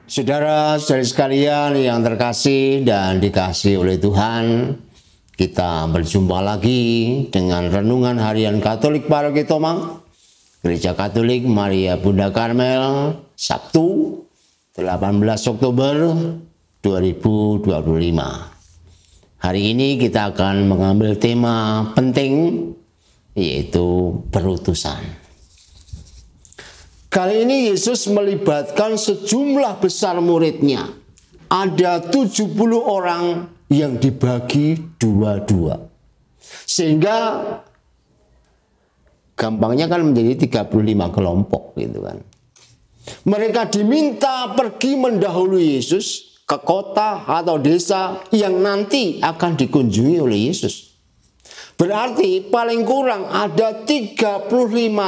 Saudara-saudari sekalian yang terkasih dan dikasihi oleh Tuhan, kita berjumpa lagi dengan Renungan Harian Katolik Paroki Tomang, Gereja Katolik Maria Bunda Karmel, Sabtu 18 Oktober 2025. Hari ini kita akan mengambil tema penting, yaitu perutusan. Kali ini Yesus melibatkan sejumlah besar muridnya. Ada 70 orang yang dibagi dua-dua. Sehingga gampangnya kan menjadi 35 kelompok gitu kan. Mereka diminta pergi mendahului Yesus ke kota atau desa yang nanti akan dikunjungi oleh Yesus. Berarti paling kurang ada 35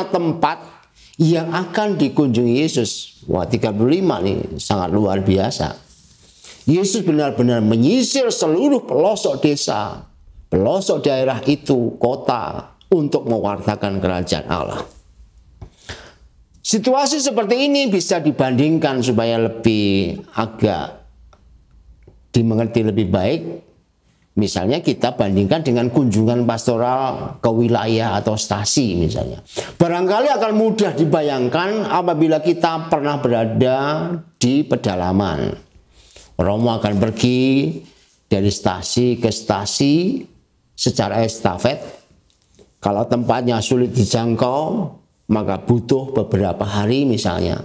tempat yang akan dikunjungi Yesus. Wah, 35 nih sangat luar biasa. Yesus benar-benar menyisir seluruh pelosok desa, pelosok daerah itu, kota, untuk mewartakan kerajaan Allah. Situasi seperti ini bisa dibandingkan supaya lebih agak dimengerti lebih baik. Misalnya kita bandingkan dengan kunjungan pastoral ke wilayah atau stasi misalnya. Barangkali akan mudah dibayangkan apabila kita pernah berada di pedalaman. Romo akan pergi dari stasi ke stasi secara estafet. Kalau tempatnya sulit dijangkau, maka butuh beberapa hari misalnya.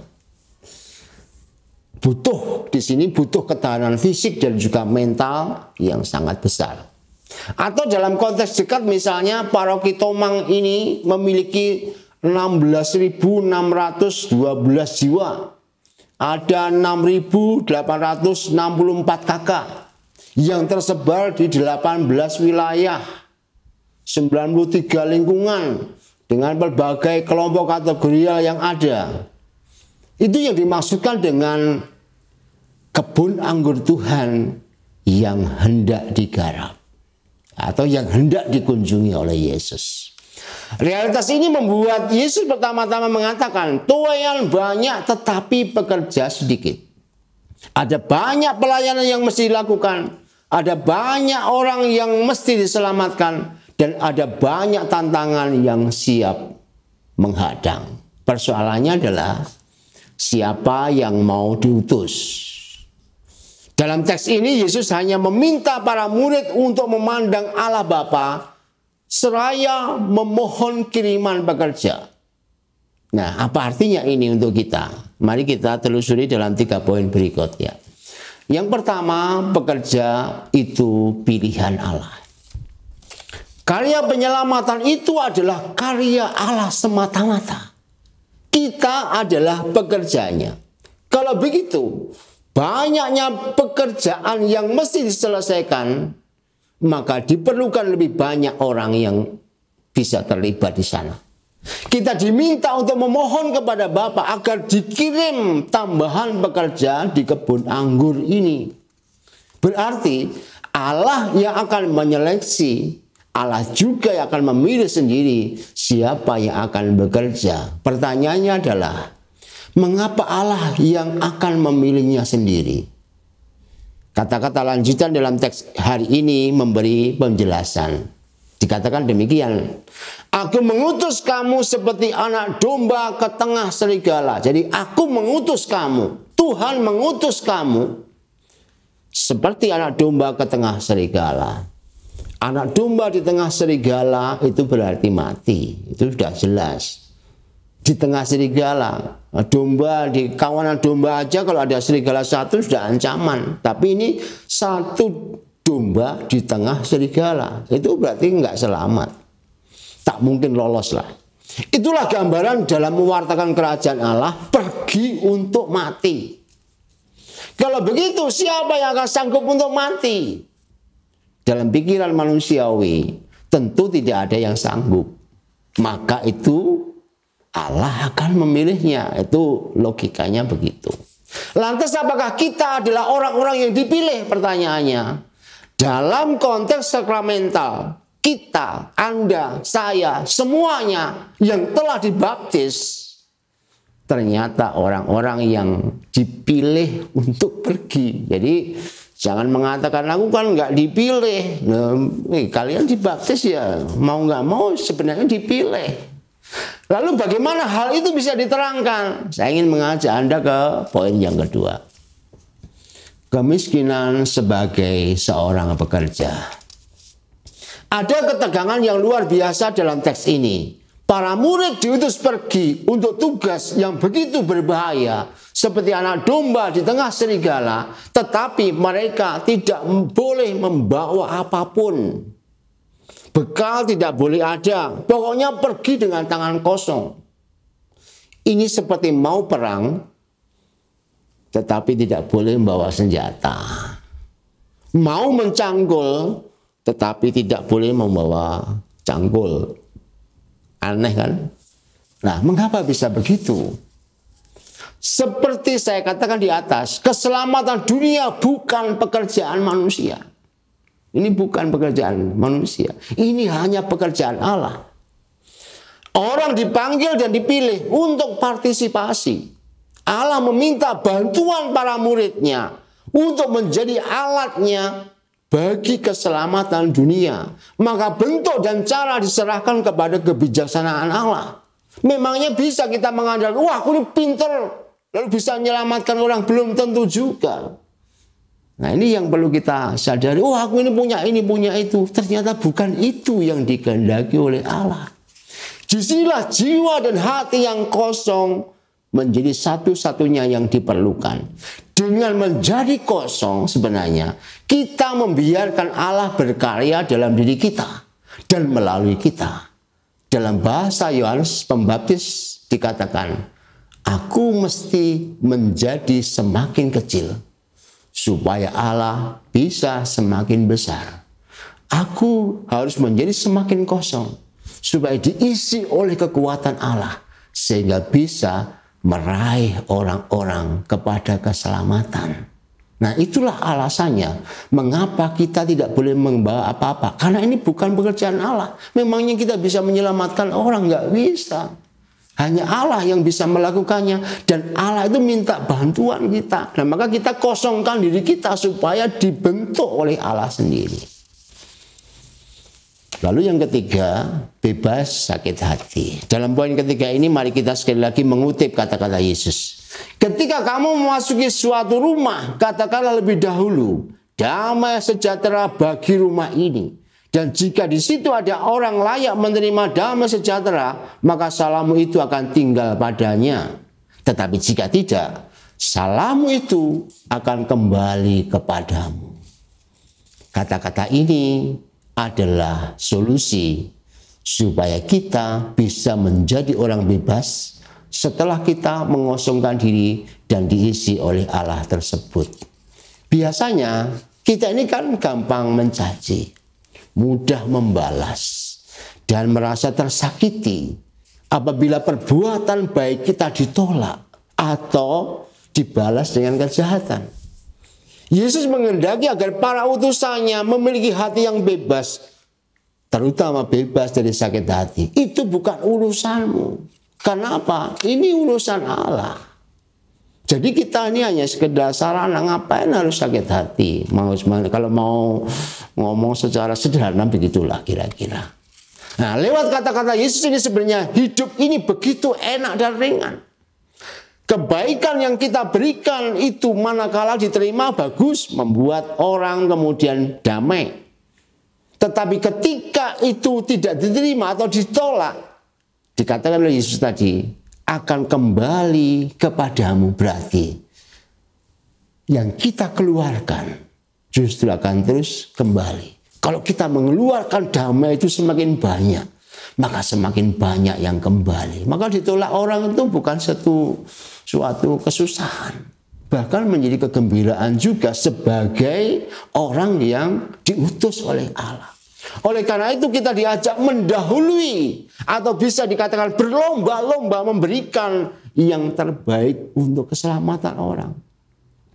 Di sini butuh ketahanan fisik dan juga mental yang sangat besar. Atau dalam konteks dekat misalnya Paroki Tomang ini memiliki 16.612 jiwa. Ada 6.864 kakak yang tersebar di 18 wilayah, 93 lingkungan dengan berbagai kelompok kategorial yang ada. Itu yang dimaksudkan dengan kebun anggur Tuhan yang hendak digarap atau yang hendak dikunjungi oleh Yesus. Realitas ini membuat Yesus pertama-tama mengatakan, tuaian banyak tetapi pekerja sedikit. Ada banyak pelayanan yang mesti dilakukan, ada banyak orang yang mesti diselamatkan, dan ada banyak tantangan yang siap menghadang. Persoalannya adalah siapa yang mau diutus. Dalam teks ini Yesus hanya meminta para murid untuk memandang Allah Bapa seraya memohon kiriman pekerja. Nah, apa artinya ini untuk kita? Mari kita telusuri dalam 3 poin berikut ya. Yang pertama, pekerja itu pilihan Allah. Karya penyelamatan itu adalah karya Allah semata-mata. Kita adalah pekerjanya. Kalau begitu, banyaknya pekerjaan yang mesti diselesaikan, maka diperlukan lebih banyak orang yang bisa terlibat di sana. Kita diminta untuk memohon kepada Bapa agar dikirim tambahan pekerja di kebun anggur ini. Berarti Allah yang akan menyeleksi, Allah juga yang akan memilih sendiri siapa yang akan bekerja. Pertanyaannya adalah, mengapa Allah yang akan memilihnya sendiri? Kata-kata lanjutan dalam teks hari ini memberi penjelasan. Dikatakan demikian, aku mengutus kamu seperti anak domba ke tengah serigala. Jadi aku mengutus kamu, Tuhan mengutus kamu seperti anak domba ke tengah serigala. Anak domba di tengah serigala itu berarti mati. Itu sudah jelas. Di tengah serigala, domba di kawanan domba aja kalau ada serigala satu sudah ancaman. Tapi ini satu domba di tengah serigala, itu berarti nggak selamat. Tak mungkin lolos lah. Itulah gambaran dalam mewartakan kerajaan Allah, pergi untuk mati. Kalau begitu, siapa yang akan sanggup untuk mati? Dalam pikiran manusiawi, tentu tidak ada yang sanggup. Maka itu Allah akan memilihnya. Itu logikanya begitu. Lantas apakah kita adalah orang-orang yang dipilih? Pertanyaannya. Dalam konteks sakramental, kita, Anda, saya, semuanya yang telah dibaptis ternyata orang-orang yang dipilih untuk pergi. Jadi jangan mengatakan aku kan nggak dipilih. Nah, kalian dibaptis ya mau nggak mau sebenarnya dipilih. Lalu bagaimana hal itu bisa diterangkan? Saya ingin mengajak Anda ke poin yang kedua. Kemiskinan sebagai seorang pekerja. Ada ketegangan yang luar biasa dalam teks ini. Para murid diutus pergi untuk tugas yang begitu berbahaya, seperti anak domba di tengah serigala, tetapi mereka tidak boleh membawa apapun. Bekal tidak boleh ada, pokoknya pergi dengan tangan kosong. Ini seperti mau perang, tetapi tidak boleh membawa senjata. Mau mencangkul, tetapi tidak boleh membawa cangkul. Aneh kan? Nah, mengapa bisa begitu? Seperti saya katakan di atas, keselamatan dunia bukan pekerjaan manusia. Ini bukan pekerjaan manusia. Ini hanya pekerjaan Allah. Orang dipanggil dan dipilih untuk partisipasi. Allah meminta bantuan para muridnya untuk menjadi alatnya bagi keselamatan dunia. Maka bentuk dan cara diserahkan kepada kebijaksanaan Allah. Memangnya bisa kita mengandalkan, wah aku ini pinter, lalu bisa menyelamatkan orang? Belum tentu juga. Nah ini yang perlu kita sadari, wah aku ini punya itu. Ternyata bukan itu yang dikehendaki oleh Allah. Disinilah jiwa dan hati yang kosong menjadi satu-satunya yang diperlukan. Dengan menjadi kosong sebenarnya kita membiarkan Allah berkarya dalam diri kita dan melalui kita. Dalam bahasa Yohanes Pembaptis dikatakan, aku mesti menjadi semakin kecil supaya Allah bisa semakin besar. Aku harus menjadi semakin kosong supaya diisi oleh kekuatan Allah sehingga bisa meraih orang-orang kepada keselamatan. Nah itulah alasannya mengapa kita tidak boleh membawa apa-apa. Karena ini bukan pekerjaan Allah. Memangnya kita bisa menyelamatkan orang? Nggak bisa. Hanya Allah yang bisa melakukannya. Dan Allah itu minta bantuan kita. Nah maka kita kosongkan diri kita supaya dibentuk oleh Allah sendiri. Lalu yang ketiga, bebas sakit hati. Dalam poin ketiga ini mari kita sekali lagi mengutip kata-kata Yesus. Ketika kamu memasuki suatu rumah, katakanlah lebih dahulu, damai sejahtera bagi rumah ini. Dan jika di situ ada orang layak menerima damai sejahtera, maka salammu itu akan tinggal padanya. Tetapi jika tidak, salammu itu akan kembali kepadamu. Kata-kata ini adalah solusi supaya kita bisa menjadi orang bebas setelah kita mengosongkan diri dan diisi oleh Allah tersebut. Biasanya kita ini kan gampang mencaci, mudah membalas, dan merasa tersakiti apabila perbuatan baik kita ditolak atau dibalas dengan kejahatan. Yesus menghendaki agar para utusannya memiliki hati yang bebas, terutama bebas dari sakit hati. Itu bukan urusanmu. Kenapa? Ini urusan Allah. Jadi kita ini hanya sekedar sarana, ngapain harus sakit hati? Kalau mau ngomong secara sederhana begitulah kira-kira. Nah, lewat kata-kata Yesus ini sebenarnya hidup ini begitu enak dan ringan. Kebaikan yang kita berikan itu manakala diterima bagus, membuat orang kemudian damai. Tetapi ketika itu tidak diterima atau ditolak, dikatakan oleh Yesus tadi, akan kembali kepadamu. Berarti yang kita keluarkan justru akan terus kembali. Kalau kita mengeluarkan damai itu semakin banyak, maka semakin banyak yang kembali. Maka ditolak orang itu bukan suatu kesusahan, bahkan menjadi kegembiraan juga sebagai orang yang diutus oleh Allah. Oleh karena itu kita diajak mendahului atau bisa dikatakan berlomba-lomba memberikan yang terbaik untuk keselamatan orang.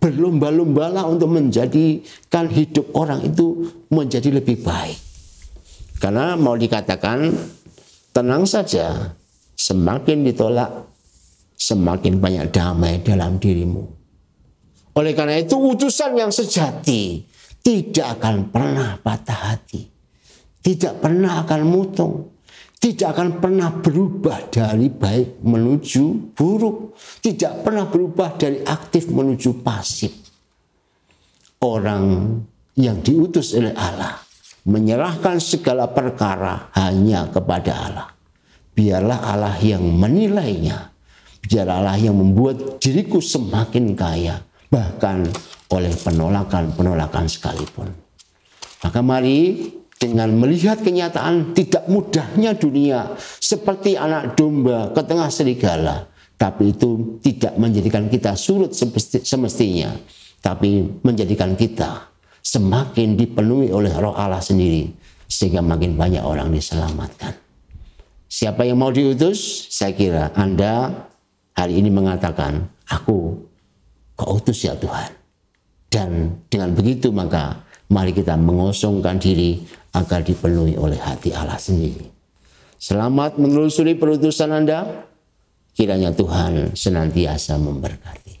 Berlomba-lombalah untuk menjadikan hidup orang itu menjadi lebih baik. Karena mau dikatakan tenang saja, semakin ditolak semakin banyak damai dalam dirimu. Oleh karena itu utusan yang sejati tidak akan pernah patah hati, tidak pernah akan mutung, tidak akan pernah berubah dari baik menuju buruk, tidak pernah berubah dari aktif menuju pasif. Orang yang diutus oleh Allah menyerahkan segala perkara hanya kepada Allah. Biarlah Allah yang menilainya, biarlah Allah yang membuat diriku semakin kaya, bahkan oleh penolakan-penolakan sekalipun. Maka mari dengan melihat kenyataan tidak mudahnya dunia seperti anak domba ke tengah serigala, tapi itu tidak menjadikan kita surut semestinya, tapi menjadikan kita semakin dipenuhi oleh Roh Allah sendiri, sehingga makin banyak orang diselamatkan. Siapa yang mau diutus? Saya kira Anda hari ini mengatakan, aku kau utus ya Tuhan. Dan dengan begitu maka mari kita mengosongkan diri agar dipenuhi oleh hati Allah sendiri. Selamat menelusuri perutusan Anda. Kiranya Tuhan senantiasa memberkati.